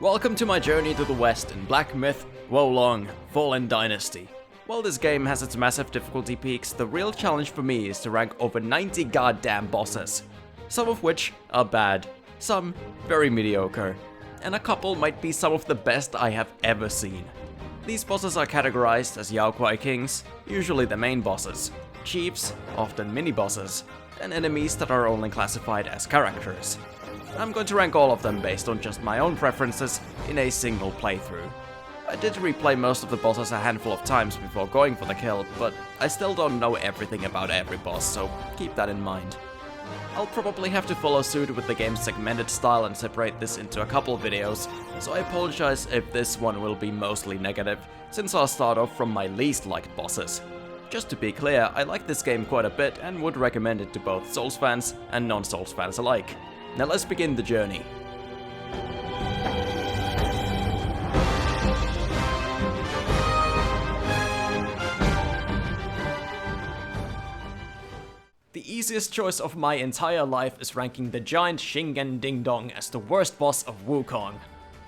Welcome to my journey to the west in Black Myth, Jiao-Loong, Fallen Dynasty. While this game has its massive difficulty peaks, the real challenge for me is to rank over 90 goddamn bosses. Some of which are bad, some very mediocre, and a couple might be some of the best I have ever seen. These bosses are categorized as Yao Kuai Kings, usually the main bosses, chiefs, often mini-bosses, and enemies that are only classified as characters. I'm going to rank all of them based on just my own preferences in a single playthrough. I did replay most of the bosses a handful of times before going for the kill, but I still don't know everything about every boss, so keep that in mind. I'll probably have to follow suit with the game's segmented style and separate this into a couple videos, so I apologize if this one will be mostly negative, since I'll start off from my least liked bosses. Just to be clear, I like this game quite a bit and would recommend it to both Souls fans and non-Souls fans alike. Now let's begin the journey. The easiest choice of my entire life is ranking the giant Shigandang as the worst boss of Wukong.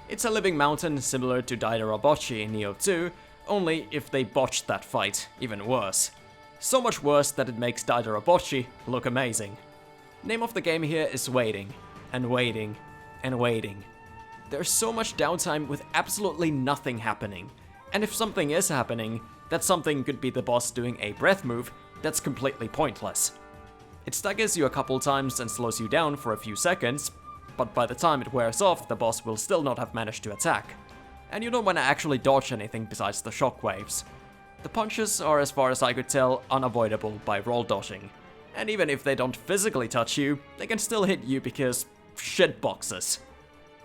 It's a living mountain similar to Daidarobochi in Nioh 2, only if they botched that fight, even worse. So much worse that it makes Daidarobochi look amazing. Name of the game here is waiting, and waiting, and waiting. There's so much downtime with absolutely nothing happening, and if something is happening, that something could be the boss doing a breath move that's completely pointless. It staggers you a couple times and slows you down for a few seconds, but by the time it wears off, the boss will still not have managed to attack. And you don't want to actually dodge anything besides the shockwaves. The punches are, as far as I could tell, unavoidable by roll dodging. And even if they don't physically touch you, they can still hit you because shitboxes.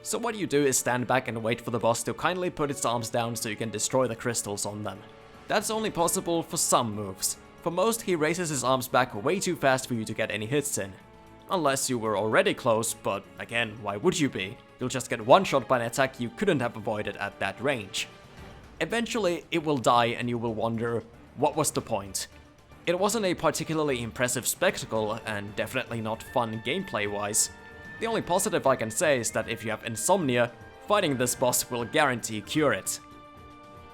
So what you do is stand back and wait for the boss to kindly put its arms down so you can destroy the crystals on them. That's only possible for some moves. For most, he raises his arms back way too fast for you to get any hits in. Unless you were already close, but again, why would you be? You'll just get one shot by an attack you couldn't have avoided at that range. Eventually, it will die and you will wonder, what was the point? It wasn't a particularly impressive spectacle, and definitely not fun gameplay-wise. The only positive I can say is that if you have insomnia, fighting this boss will guarantee cure it.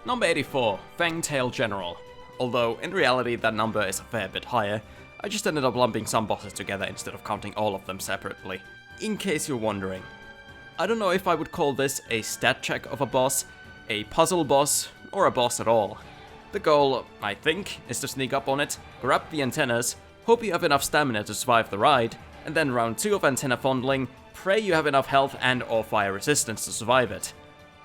Number 84, Feng Tail General. Although, in reality that number is a fair bit higher, I just ended up lumping some bosses together instead of counting all of them separately, in case you're wondering. I don't know if I would call this a stat check of a boss, a puzzle boss, or a boss at all. The goal, I think, is to sneak up on it, grab the antennas, hope you have enough stamina to survive the ride, and then round 2 of antenna fondling, pray you have enough health and or fire resistance to survive it.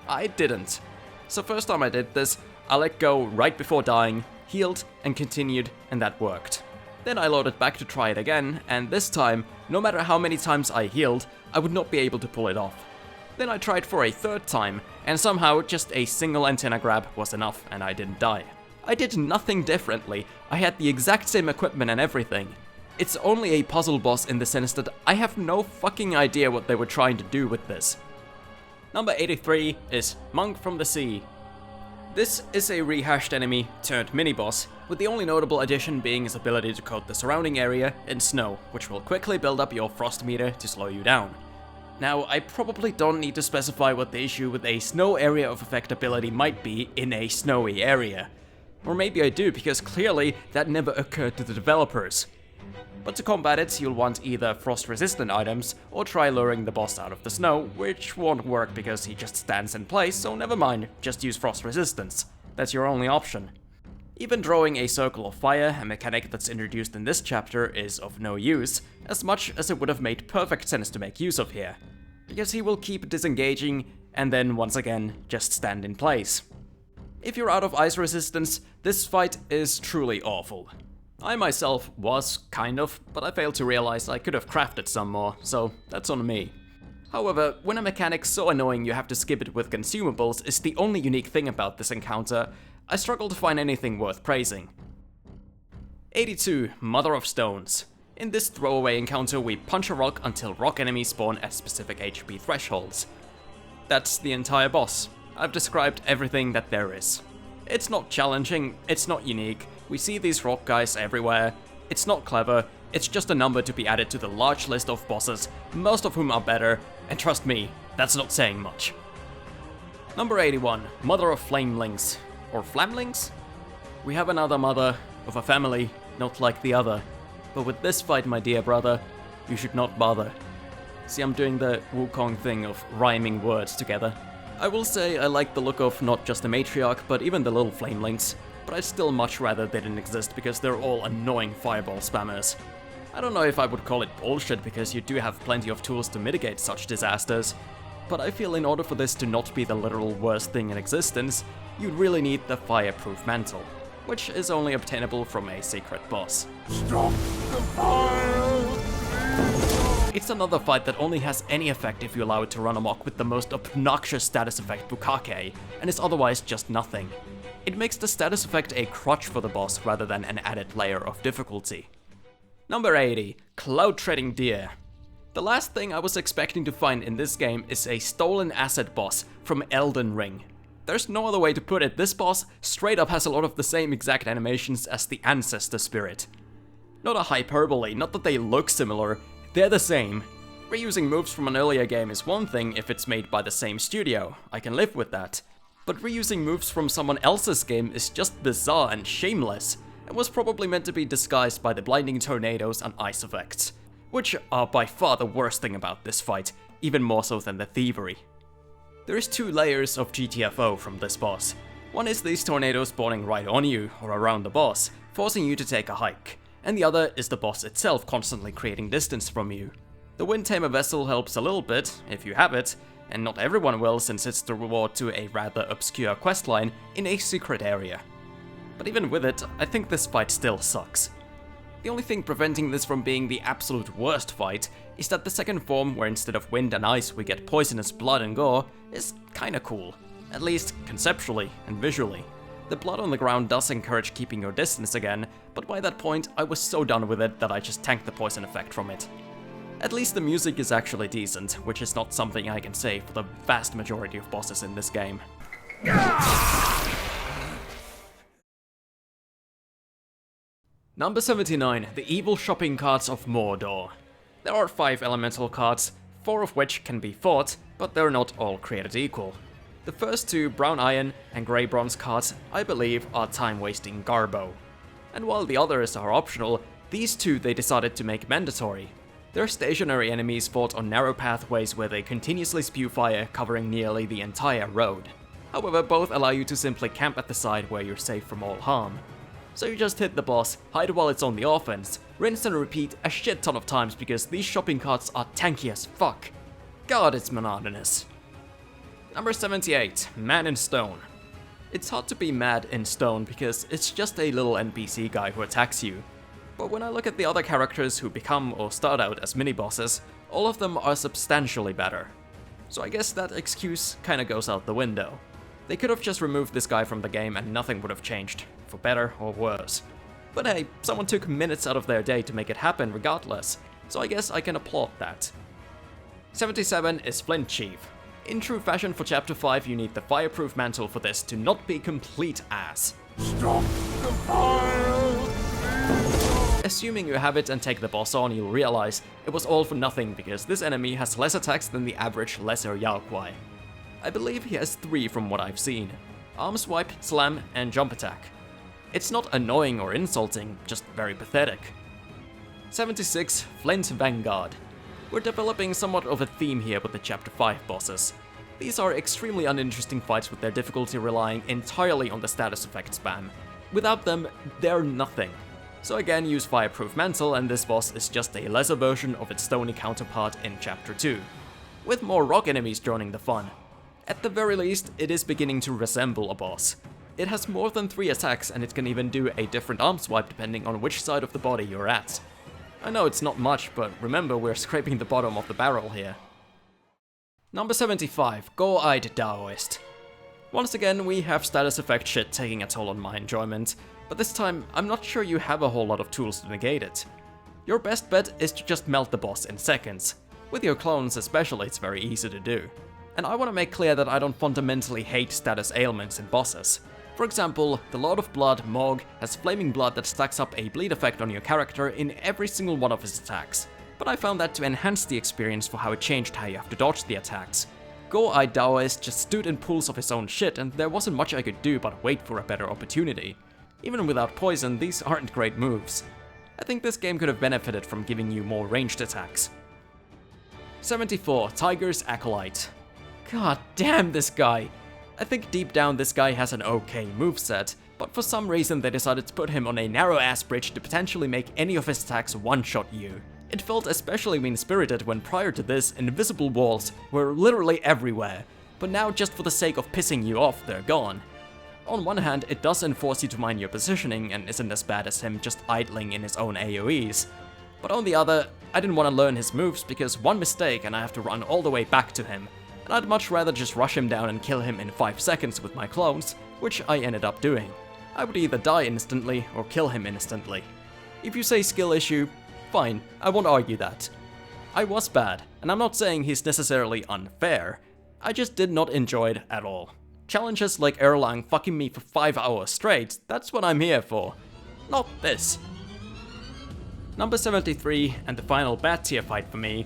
I didn't. So first time I did this, I let go right before dying, healed, and continued, and that worked. Then I loaded back to try it again, and this time, no matter how many times I healed, I would not be able to pull it off. Then I tried for a third time, and somehow just a single antenna grab was enough and I didn't die. I did nothing differently, I had the exact same equipment and everything. It's only a puzzle boss in the sense that I have no fucking idea what they were trying to do with this. Number 83 is Monk from the Sea. This is a rehashed enemy turned mini-boss, with the only notable addition being his ability to coat the surrounding area in snow, which will quickly build up your frost meter to slow you down. Now, I probably don't need to specify what the issue with a snow area of effect ability might be in a snowy area. Or maybe I do, because clearly that never occurred to the developers. But to combat it, you'll want either frost-resistant items, or try luring the boss out of the snow, which won't work because he just stands in place, so never mind, just use frost resistance. That's your only option. Even drawing a circle of fire, a mechanic that's introduced in this chapter, is of no use, as much as it would have made perfect sense to make use of here. Because he will keep disengaging, and then once again, just stand in place. If you're out of ice resistance, this fight is truly awful. I myself was, kind of, but I failed to realize I could have crafted some more, so that's on me. However, when a mechanic so annoying you have to skip it with consumables is the only unique thing about this encounter, I struggle to find anything worth praising. 82, Mother of Stones. In this throwaway encounter we punch a rock until rock enemies spawn at specific HP thresholds. That's the entire boss. I've described everything that there is. It's not challenging, it's not unique, we see these rock guys everywhere, it's not clever, it's just a number to be added to the large list of bosses, most of whom are better, and trust me, that's not saying much. Number 81, Mother of Flamlings. Or Flamlings? We have another mother of a family, not like the other. But with this fight, my dear brother, you should not bother. See, I'm doing the Wukong thing of rhyming words together. I will say I like the look of not just the matriarch, but even the little Flamelings. But I'd still much rather they didn't exist because they're all annoying fireball spammers. I don't know if I would call it bullshit because you do have plenty of tools to mitigate such disasters, but I feel in order for this to not be the literal worst thing in existence, you'd really need the Fireproof Mantle, which is only obtainable from a secret boss. Stop the fire! It's another fight that only has any effect if you allow it to run amok with the most obnoxious status effect Bukake, and is otherwise just nothing. It makes the status effect a crutch for the boss rather than an added layer of difficulty. Number 80, Cloudtreading Deer. The last thing I was expecting to find in this game is a stolen asset boss from Elden Ring. There's no other way to put it, this boss straight up has a lot of the same exact animations as the Ancestor Spirit. Not a hyperbole, not that they look similar, they're the same. Reusing moves from an earlier game is one thing if it's made by the same studio, I can live with that. But reusing moves from someone else's game is just bizarre and shameless, and was probably meant to be disguised by the blinding tornadoes and ice effects, which are by far the worst thing about this fight, even more so than the thievery. There is two layers of GTFO from this boss. One is these tornadoes spawning right on you or around the boss, forcing you to take a hike, and the other is the boss itself constantly creating distance from you. The Wind Tamer Vessel helps a little bit, if you have it, and not everyone will since it's the reward to a rather obscure questline in a secret area. But even with it, I think this fight still sucks. The only thing preventing this from being the absolute worst fight is that the second form, where instead of wind and ice we get poisonous blood and gore, is kinda cool. At least conceptually and visually. The blood on the ground does encourage keeping your distance again, but by that point I was so done with it that I just tanked the poison effect from it. At least the music is actually decent, which is not something I can say for the vast majority of bosses in this game. Number 79, the Evil Shopping Carts of Mordor. There are 5 elemental cards, 4 of which can be fought, but they're not all created equal. The first 2 brown iron and grey bronze cards, I believe, are time-wasting garbo. And while the others are optional, these 2 they decided to make mandatory. They're stationary enemies fought on narrow pathways where they continuously spew fire covering nearly the entire road. However, both allow you to simply camp at the side where you're safe from all harm. So you just hit the boss, hide while it's on the offense, rinse and repeat a shit ton of times because these shopping carts are tanky as fuck. God, it's monotonous. Number 78, Man in Stone. It's hard to be mad in stone because it's just a little NPC guy who attacks you. But when I look at the other characters who become or start out as mini-bosses, all of them are substantially better. So I guess that excuse kinda goes out the window. They could have just removed this guy from the game and nothing would have changed, for better or worse. But hey, someone took minutes out of their day to make it happen regardless, so I guess I can applaud that. 77 is Flint Chief. In true fashion for Chapter 5, you need the Fireproof Mantle for this to not be complete ass. Stop the fire! Assuming you have it and take the boss on, you'll realize it was all for nothing because this enemy has less attacks than the average lesser Yao Guai. I believe he has 3 from what I've seen: Arm Swipe, Slam, and Jump Attack. It's not annoying or insulting, just very pathetic. 76, Flint Vanguard. We're developing somewhat of a theme here with the Chapter 5 bosses. These are extremely uninteresting fights with their difficulty relying entirely on the status effect spam. Without them, they're nothing. So again, use Fireproof Mantle and this boss is just a lesser version of its stony counterpart in Chapter 2, with more rock enemies joining the fun. At the very least, it is beginning to resemble a boss. It has more than 3 attacks and it can even do a different arm swipe depending on which side of the body you're at. I know it's not much, but remember we're scraping the bottom of the barrel here. Number 75, Gore Eye Daoist. Once again, we have status effect shit taking a toll on my enjoyment, but this time I'm not sure you have a whole lot of tools to negate it. Your best bet is to just melt the boss in seconds. With your clones especially, it's very easy to do. And I want to make clear that I don't fundamentally hate status ailments in bosses. For example, the Lord of Blood, Morg, has flaming blood that stacks up a bleed effect on your character in every single one of his attacks, but I found that to enhance the experience for how it changed how you have to dodge the attacks. Gore Eye Daoist just stood in pools of his own shit, and there wasn't much I could do but wait for a better opportunity. Even without poison, these aren't great moves. I think this game could have benefited from giving you more ranged attacks. 74. Tiger's Acolyte. God damn this guy. I think deep down this guy has an okay moveset, but for some reason they decided to put him on a narrow-ass bridge to potentially make any of his attacks one-shot you. It felt especially mean-spirited when prior to this, invisible walls were literally everywhere, but now just for the sake of pissing you off, they're gone. On one hand, it does enforce you to mind your positioning and isn't as bad as him just idling in his own AoEs, but on the other, I didn't want to learn his moves because one mistake and I have to run all the way back to him, and I'd much rather just rush him down and kill him in 5 seconds with my clones, which I ended up doing. I would either die instantly or kill him instantly. If you say skill issue, fine, I won't argue that. I was bad, and I'm not saying he's necessarily unfair, I just did not enjoy it at all. Challenges like Erlang fucking me for 5 hours straight, that's what I'm here for. Not this. Number 73, and the final bad tier fight for me,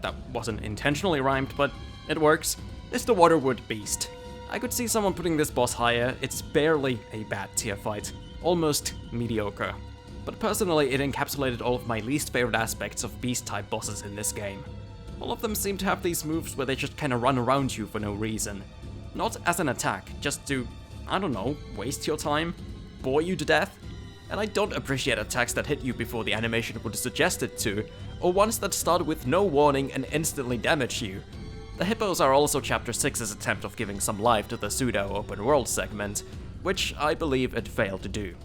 that wasn't intentionally rhymed, but it works, is the Waterwood Beast. I could see someone putting this boss higher, it's barely a bad tier fight, almost mediocre. But personally, it encapsulated all of my least favorite aspects of beast-type bosses in this game. All of them seem to have these moves where they just kinda run around you for no reason. Not as an attack, just to, I don't know, waste your time? Bore you to death? And I don't appreciate attacks that hit you before the animation would suggest it to, or ones that start with no warning and instantly damage you. The hippos are also Chapter 6's attempt of giving some life to the pseudo-open world segment, which I believe it failed to do.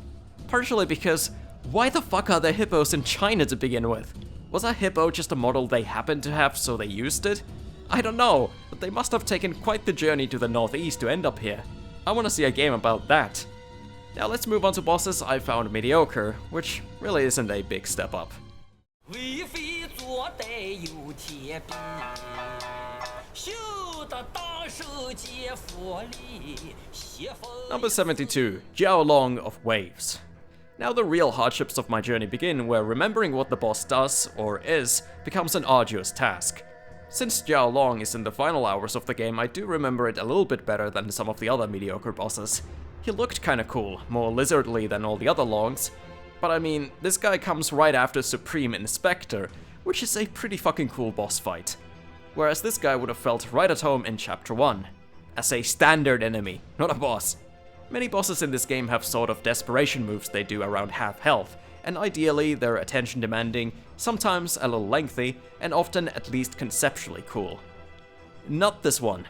Partially because, why the fuck are there hippos in China to begin with? Was a hippo just a model they happened to have so they used it? I don't know, but they must have taken quite the journey to the northeast to end up here. I wanna see a game about that. Now let's move on to bosses I found mediocre, which really isn't a big step up. Number 72, Jiao-Loong of Waves. Now the real hardships of my journey begin where remembering what the boss does, or is, becomes an arduous task. Since Jiao-Loong is in the final hours of the game, I do remember it a little bit better than some of the other mediocre bosses. He looked kinda cool, more lizardly than all the other Longs, but I mean, this guy comes right after Supreme Inspector, which is a pretty fucking cool boss fight. Whereas this guy would have felt right at home in Chapter 1, as a standard enemy, not a boss. Many bosses in this game have sort of desperation moves they do around half health, and ideally they're attention demanding, sometimes a little lengthy, and often at least conceptually cool. Not this one.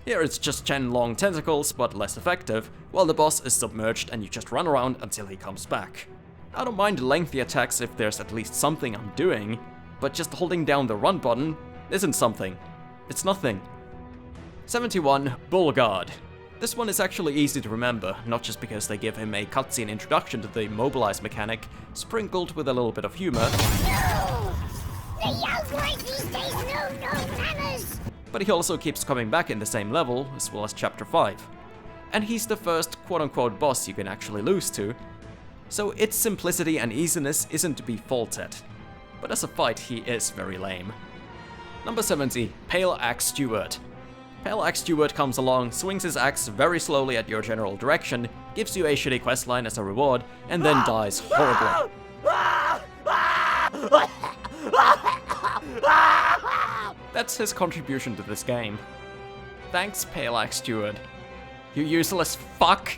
Here it's just 10 long tentacles, but less effective, while the boss is submerged and you just run around until he comes back. I don't mind lengthy attacks if there's at least something I'm doing, but just holding down the run button isn't something. It's nothing. 71. Bullguard. This one is actually easy to remember, not just because they give him a cutscene introduction to the mobilize mechanic, sprinkled with a little bit of humor. No! The young boys these days know no manners! But he also keeps coming back in the same level, as well as Chapter 5. And he's the first quote-unquote boss you can actually lose to, so its simplicity and easiness isn't to be faulted. But as a fight, he is very lame. Number 70, Pale Axe Steward. Pale Axe Steward comes along, swings his axe very slowly at your general direction, gives you a shitty questline as a reward, and then dies horribly. That's his contribution to this game. Thanks, Pale Axe Steward. You useless fuck!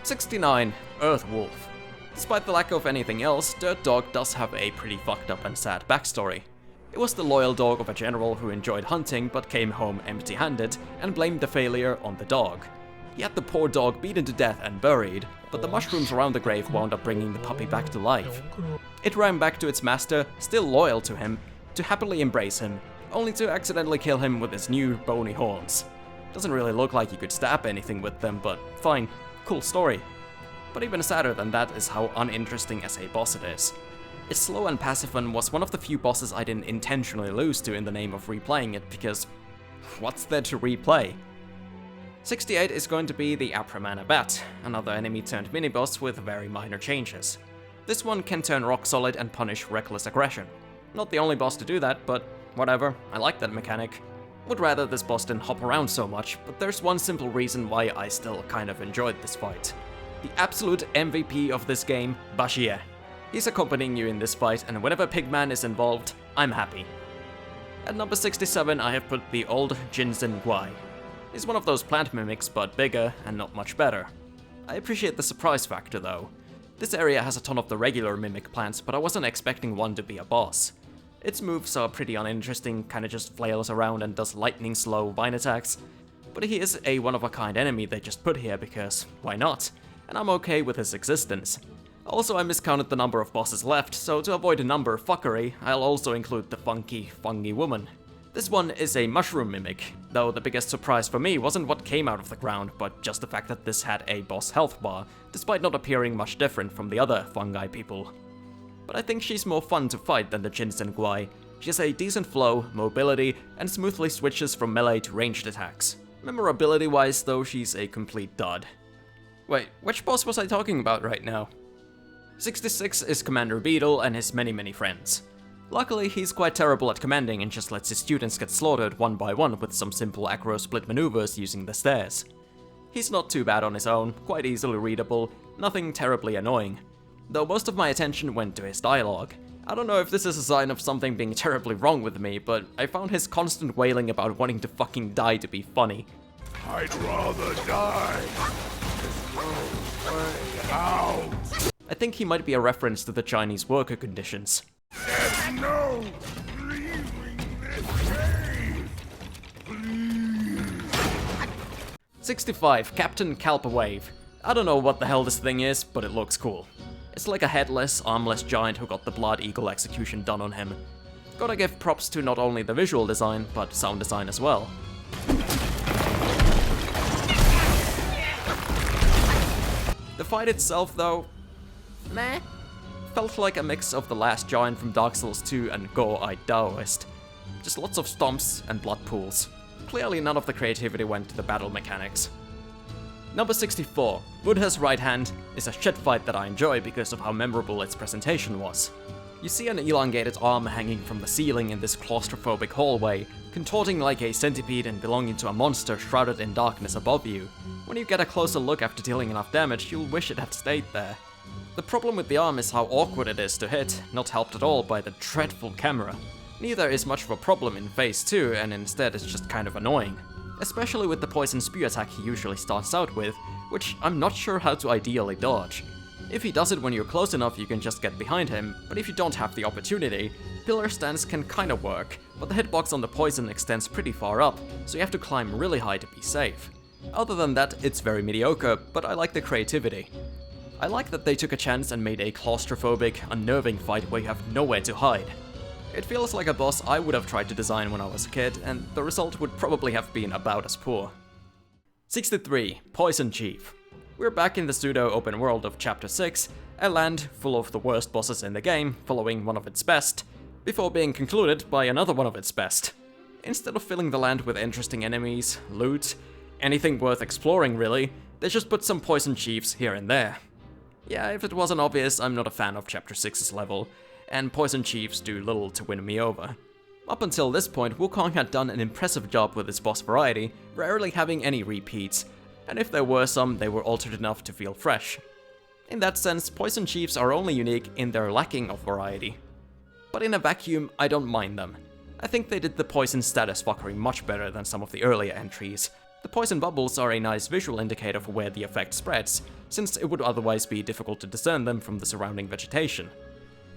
69. Earth Wolf. Despite the lack of anything else, Dirt Dog does have a pretty fucked up and sad backstory. It was the loyal dog of a general who enjoyed hunting but came home empty-handed and blamed the failure on the dog. He had the poor dog beaten to death and buried, but the mushrooms around the grave wound up bringing the puppy back to life. It ran back to its master, still loyal to him, to happily embrace him, only to accidentally kill him with its new bony horns. Doesn't really look like you could stab anything with them, but fine, cool story. But even sadder than that is how uninteresting as a boss it is. It's slow and passive and was one of the few bosses I didn't intentionally lose to in the name of replaying it, because what's there to replay? 68 is going to be the Apramana Bat, another enemy turned mini-boss with very minor changes. This one can turn rock solid and punish reckless aggression. Not the only boss to do that, but whatever, I like that mechanic. Would rather this boss didn't hop around so much, but there's one simple reason why I still kind of enjoyed this fight. The absolute MVP of this game, Bashir. He's accompanying you in this fight, and whenever Pigman is involved, I'm happy. At number 67, I have put the old Ginseng Guai. He's one of those plant mimics, but bigger and not much better. I appreciate the surprise factor though. This area has a ton of the regular mimic plants, but I wasn't expecting one to be a boss. Its moves are pretty uninteresting, kinda just flails around and does lightning slow vine attacks. But he is a one-of-a-kind enemy they just put here because, why not? And I'm okay with his existence. Also, I miscounted the number of bosses left, so to avoid a number fuckery, I'll also include the funky Fungiwoman. This one is a mushroom mimic, though the biggest surprise for me wasn't what came out of the ground, but just the fact that this had a boss health bar, despite not appearing much different from the other fungi people. But I think she's more fun to fight than the Ginseng Guai. She has a decent flow, mobility, and smoothly switches from melee to ranged attacks. Memorability-wise though, she's a complete dud. Wait, which boss was I talking about right now? 66 is Commander Beetle and his many friends. Luckily, he's quite terrible at commanding and just lets his students get slaughtered one by one with some simple aggro split maneuvers using the stairs. He's not too bad on his own, quite easily readable, nothing terribly annoying. Though most of my attention went to his dialogue. I don't know if this is a sign of something being terribly wrong with me, but I found his constant wailing about wanting to fucking die to be funny. I'd rather die. There's no way out. I think he might be a reference to the Chinese worker conditions. There's no leaving this cave. Please. 65, Captain Kalpa Wave. I don't know what the hell this thing is, but it looks cool. It's like a headless, armless giant who got the Blood Eagle execution done on him. Gotta give props to not only the visual design, but sound design as well. The fight itself though, meh. Felt like a mix of the last giant from Dark Souls 2 and Gore Eye Daoist. Just lots of stomps and blood pools. Clearly none of the creativity went to the battle mechanics. Number 64, Buddha's Right Hand, is a shit fight that I enjoy because of how memorable its presentation was. You see an elongated arm hanging from the ceiling in this claustrophobic hallway, contorting like a centipede and belonging to a monster shrouded in darkness above you. When you get a closer look after dealing enough damage, you'll wish it had stayed there. The problem with the arm is how awkward it is to hit, not helped at all by the dreadful camera. Neither is much of a problem in Phase 2, and instead it's just kind of annoying. Especially with the poison spew attack he usually starts out with, which I'm not sure how to ideally dodge. If he does it when you're close enough, you can just get behind him, but if you don't have the opportunity, pillar stance can kinda work, but the hitbox on the poison extends pretty far up, so you have to climb really high to be safe. Other than that, it's very mediocre, but I like the creativity. I like that they took a chance and made a claustrophobic, unnerving fight where you have nowhere to hide. It feels like a boss I would have tried to design when I was a kid, and the result would probably have been about as poor. 63, Poison Chief. We're back in the pseudo-open world of Chapter 6, a land full of the worst bosses in the game, following one of its best, before being concluded by another one of its best. Instead of filling the land with interesting enemies, loot, anything worth exploring really, they just put some Poison Chiefs here and there. Yeah, if it wasn't obvious, I'm not a fan of Chapter 6's level, and Poison Chiefs do little to win me over. Up until this point, Wukong had done an impressive job with its boss variety, rarely having any repeats, and if there were some, they were altered enough to feel fresh. In that sense, Poison Chiefs are only unique in their lacking of variety. But in a vacuum, I don't mind them. I think they did the poison status fuckery much better than some of the earlier entries. The poison bubbles are a nice visual indicator for where the effect spreads, since it would otherwise be difficult to discern them from the surrounding vegetation.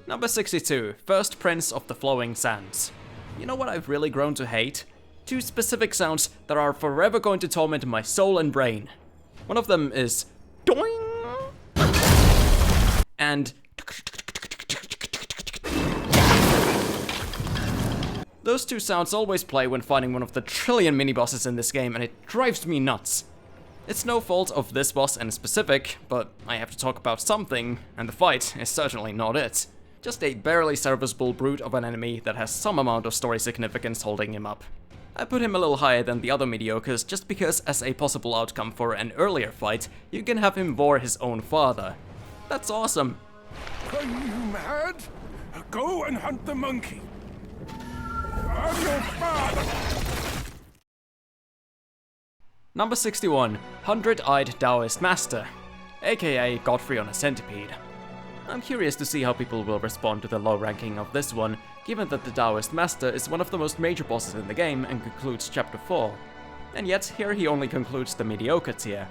Number 62, First Prince of the Flowing Sands. You know what I've really grown to hate? Two specific sounds that are forever going to torment my soul and brain. One of them is doing and those two sounds always play when fighting one of the trillion mini-bosses in this game, and it drives me nuts. It's no fault of this boss in specific, but I have to talk about something, and the fight is certainly not it. Just a barely serviceable brute of an enemy that has some amount of story significance holding him up. I put him a little higher than the other mediocres just because as a possible outcome for an earlier fight, you can have him vor his own father. That's awesome. Are you mad? Go and hunt the monkey. I'm your father. Number 61, Hundred-Eyed Daoist Master, aka Godfrey on a Centipede. I'm curious to see how people will respond to the low ranking of this one, given that the Daoist Master is one of the most major bosses in the game and concludes Chapter 4. And yet, here he only concludes the mediocre tier.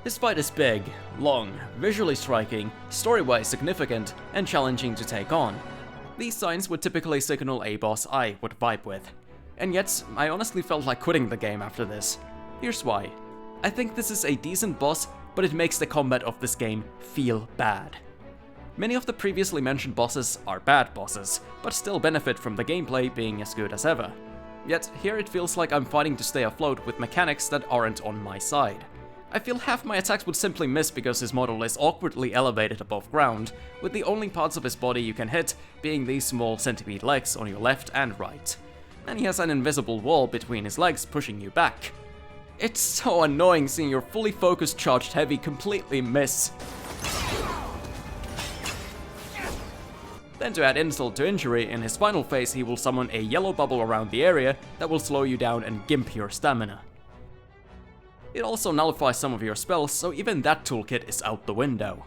This fight is big, long, visually striking, story-wise significant, and challenging to take on. These signs would typically signal a boss I would vibe with. And yet, I honestly felt like quitting the game after this. Here's why. I think this is a decent boss, but it makes the combat of this game feel bad. Many of the previously mentioned bosses are bad bosses, but still benefit from the gameplay being as good as ever. Yet, here it feels like I'm fighting to stay afloat with mechanics that aren't on my side. I feel half my attacks would simply miss because his model is awkwardly elevated above ground, with the only parts of his body you can hit being these small centipede legs on your left and right. And he has an invisible wall between his legs pushing you back. It's so annoying seeing your fully focused charged heavy completely miss. Then to add insult to injury, in his final phase he will summon a yellow bubble around the area that will slow you down and gimp your stamina. It also nullifies some of your spells, so even that toolkit is out the window.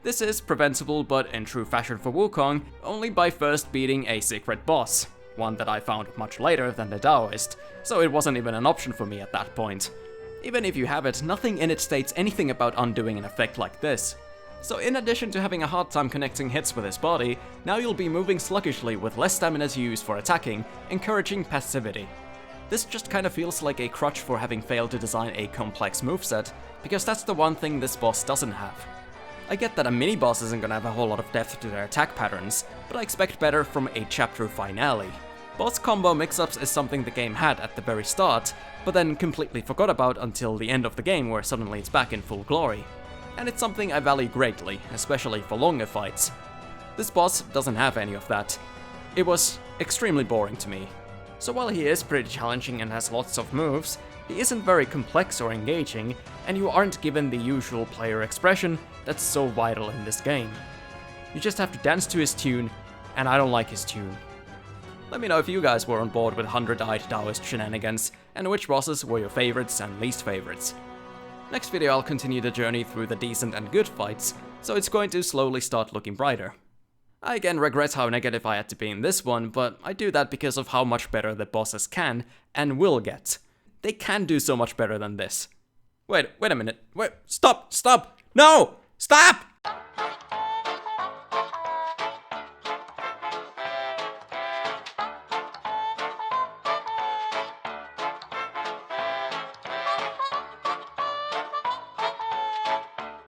This is preventable, but in true fashion for Wukong, only by first beating a secret boss, one that I found much later than the Daoist, so it wasn't even an option for me at that point. Even if you have it, nothing in it states anything about undoing an effect like this. So in addition to having a hard time connecting hits with his body, now you'll be moving sluggishly with less stamina to use for attacking, encouraging passivity. This just kinda feels like a crutch for having failed to design a complex moveset, because that's the one thing this boss doesn't have. I get that a mini-boss isn't gonna have a whole lot of depth to their attack patterns, but I expect better from a chapter finale. Boss combo mix-ups is something the game had at the very start, but then completely forgot about until the end of the game where suddenly it's back in full glory. And it's something I value greatly, especially for longer fights. This boss doesn't have any of that. It was extremely boring to me. So while he is pretty challenging and has lots of moves, he isn't very complex or engaging, and you aren't given the usual player expression that's so vital in this game. You just have to dance to his tune, and I don't like his tune. Let me know if you guys were on board with Hundred-Eyed Daoist shenanigans, and which bosses were your favorites and least favorites. Next video I'll continue the journey through the decent and good fights, so it's going to slowly start looking brighter. I again regret how negative I had to be in this one, but I do that because of how much better the bosses can and will get. They can do so much better than this. Wait a minute. Stop! No! Stop!